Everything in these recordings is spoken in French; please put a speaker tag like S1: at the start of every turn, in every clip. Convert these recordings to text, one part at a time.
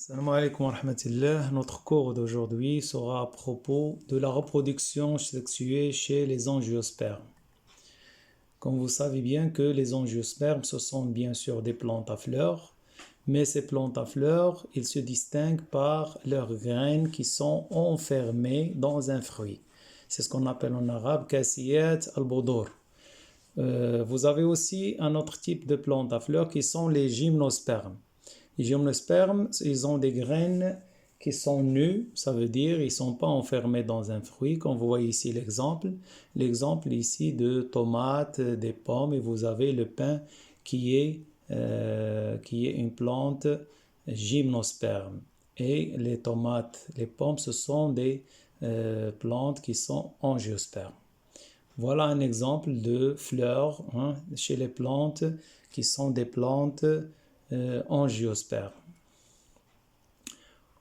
S1: Salam alaikum wa rahmatullah. Notre cours d'aujourd'hui sera à propos de la reproduction sexuée chez les angiospermes. Comme vous savez bien que les angiospermes, ce sont bien sûr des plantes à fleurs, mais ces plantes à fleurs, ils se distinguent par leurs graines qui sont enfermées dans un fruit. C'est ce qu'on appelle en arabe kasiyat al-budur. Vous avez aussi un autre type de plantes à fleurs qui sont les gymnospermes. Les gymnospermes, ils ont des graines qui sont nues, ça veut dire ils ne sont pas enfermés dans un fruit, comme vous voyez ici l'exemple ici de tomates, des pommes, et vous avez le pin qui est une plante gymnosperme. Et les tomates, les pommes, ce sont des plantes qui sont angiospermes. Voilà un exemple de fleurs chez les plantes qui sont des plantes angiospermes.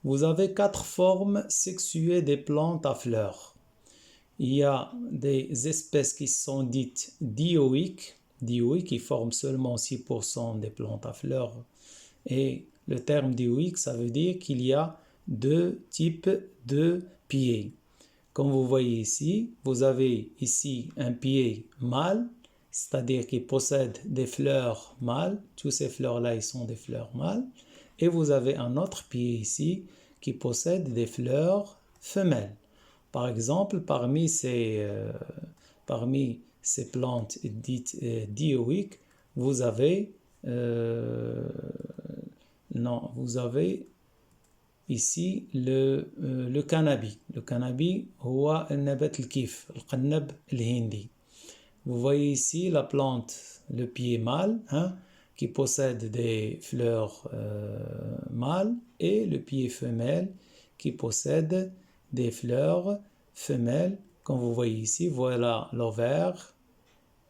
S1: Vous avez 4 formes sexuées des plantes à fleurs. Il y a des espèces qui sont dites dioïques qui forment seulement 6% des plantes à fleurs. Et le terme dioïque, ça veut dire qu'il y a 2 types de pieds. Comme vous voyez ici, vous avez ici un pied mâle, c'est-à-dire qu'il possède des fleurs mâles. Toutes ces fleurs-là, ils sont des fleurs mâles. Et vous avez un autre pied ici qui possède des fleurs femelles. Par exemple, parmi ces plantes dites dioïques, vous avez ici le cannabis. Le cannabis, هو النبات الكيف القنب الهندي. Vous voyez ici la plante, le pied mâle, qui possède des fleurs mâles, et le pied femelle qui possède des fleurs femelles. Comme vous voyez ici, voilà l'ovaire,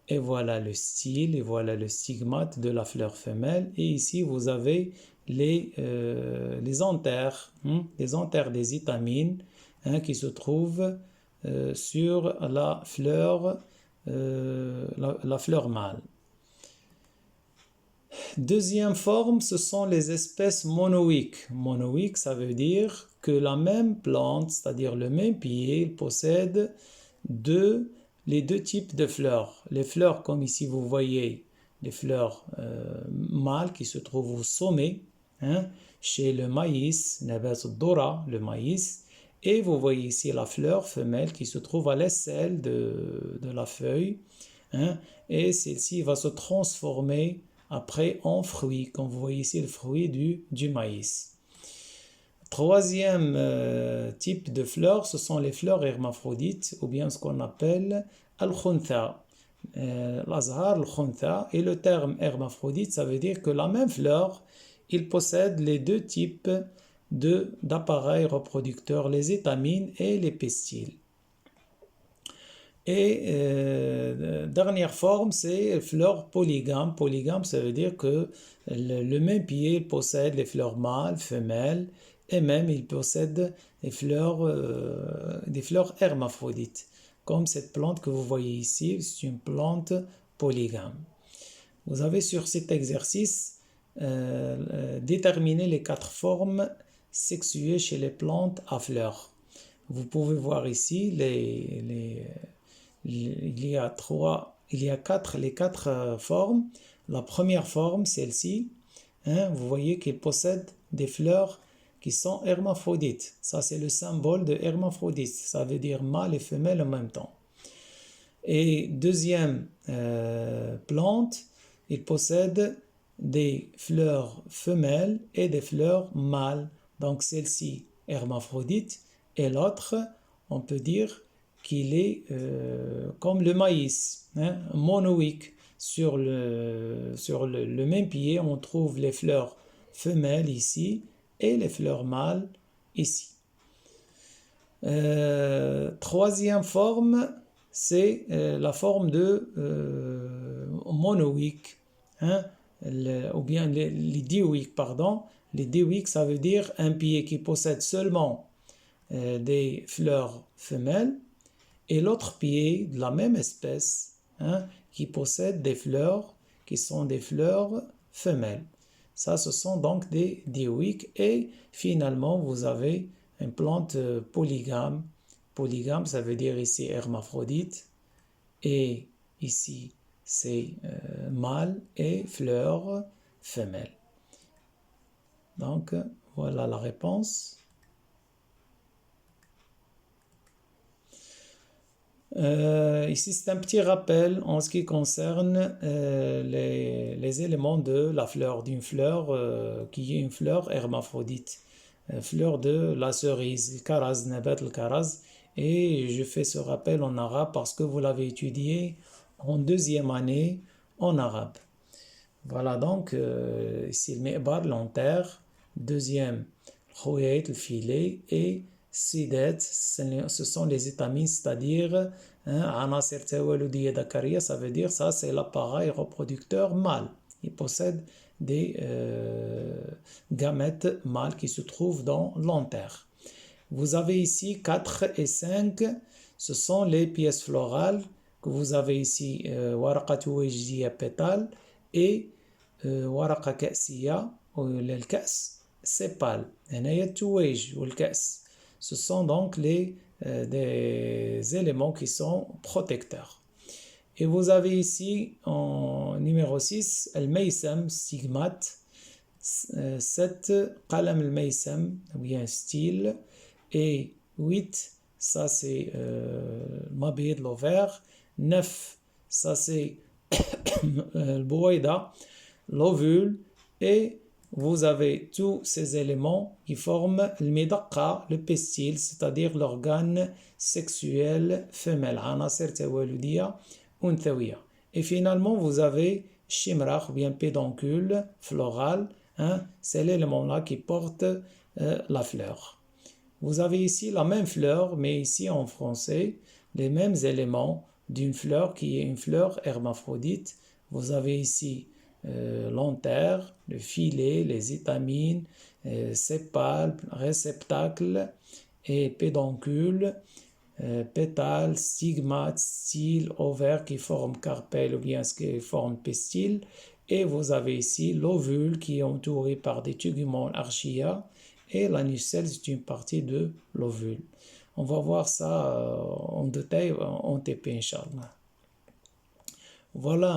S1: et voilà le style, et voilà le stigmate de la fleur femelle. Et ici, vous avez les anthères, les anthères des étamines qui se trouvent sur la fleur mâle. Deuxième forme, ce sont les espèces monoïques. Monoïque, ça veut dire que la même plante, c'est-à-dire le même pied, possède les deux types de fleurs. Les fleurs, comme ici vous voyez, les fleurs mâles qui se trouvent au sommet, chez le maïs, nabat ad-dhura, le maïs, et vous voyez ici la fleur femelle qui se trouve à l'aisselle de la feuille, et celle-ci va se transformer après en fruit, comme vous voyez ici le fruit du maïs. Troisième type de fleurs, ce sont les fleurs hermaphrodites, ou bien ce qu'on appelle al-khuntha, l'azhar al-khuntha. Et le terme hermaphrodite, ça veut dire que la même fleur, il possède les deux types d'appareils reproducteurs, les étamines et les pistils. Et dernière forme, c'est fleurs polygames. Polygame, ça veut dire que le même pied possède les fleurs mâles, femelles, et même il possède des fleurs hermaphrodites. Comme cette plante que vous voyez ici, c'est une plante polygame. Vous avez sur cet exercice déterminé les 4 formes sexuées chez les plantes à fleurs. Vous pouvez voir ici il y a les 4 formes. La première forme, celle-ci, vous voyez qu'il possède des fleurs qui sont hermaphrodites. Ça, c'est le symbole de hermaphrodite. Ça veut dire mâle et femelle en même temps. Et deuxième plante, il possède des fleurs femelles et des fleurs mâles. Donc celle-ci, hermaphrodite, et l'autre, on peut dire qu'il est comme le maïs, monoïque. Sur le même pied, on trouve les fleurs femelles ici et les fleurs mâles ici. Troisième forme, c'est la forme de monoïque, ou bien les dioïques, pardon. Les dioïques, ça veut dire un pied qui possède seulement des fleurs femelles, et l'autre pied de la même espèce qui possède des fleurs qui sont des fleurs femelles. Ça, ce sont donc des dioïques. Et finalement, vous avez une plante polygame. Polygame, ça veut dire ici hermaphrodite. Et ici, c'est mâle et fleur femelle. Donc, voilà la réponse. Ici, c'est un petit rappel en ce qui concerne les éléments de la fleur, d'une fleur qui est une fleur hermaphrodite, fleur de la cerise, karaz, nabat al-karaz. Et je fais ce rappel en arabe parce que vous l'avez étudié en deuxième année en arabe. Voilà donc, ici le mi'bar, l'antère, deuxième, khouyait, le filet, et sidet, ce sont les étamines, c'est-à-dire anasir tawaludiyya dakariya, ça veut dire ça c'est l'appareil reproducteur mâle. Il possède des gamètes mâles qui se trouvent dans l'antère. Vous avez ici 4 et 5, ce sont les pièces florales que vous avez ici, waraqat wajdiya pétale et ورقة كأسية للكأس sépale. هنايا التويج والكأس. Ce sont donc des éléments qui sont protecteurs. Et vous avez ici en numéro 6 الميسم stigmate, 7 قلم الميسم ou bien style, et 8 ça c'est المبيض l'ovaire, 9 ça c'est البويضة, l'ovule, et vous avez tous ces éléments qui forment le midaqqa, le pestil, c'est-à-dire l'organe sexuel femelle, anasir tawaludiyya unthawiya. Et finalement, vous avez shimraq, ou bien pédoncule floral, c'est l'élément là qui porte la fleur. Vous avez ici la même fleur, mais ici en français, les mêmes éléments d'une fleur qui est une fleur hermaphrodite. Vous avez ici l'antère, le filet, les étamines, sépale, réceptacle et pédoncule, pétale, stigmate, style, ovaire qui forme carpelle ou bien ce qui forme pistil. Et vous avez ici l'ovule qui est entouré par des teguments archia, et la nucelle c'est une partie de l'ovule. On va voir ça en détail en TP, Inch'Allah. Voilà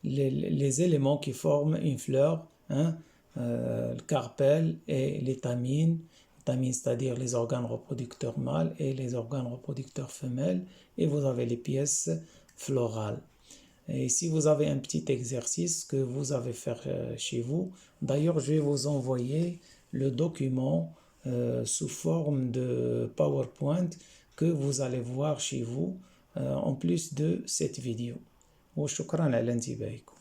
S1: les éléments qui forment une fleur, le carpel et l'étamine, c'est-à-dire les organes reproducteurs mâles et les organes reproducteurs femelles, et vous avez les pièces florales. Et si vous avez un petit exercice que vous avez fait chez vous, d'ailleurs je vais vous envoyer le document sous forme de PowerPoint que vous allez voir chez vous en plus de cette vidéo. وشكرا على انتباهكم.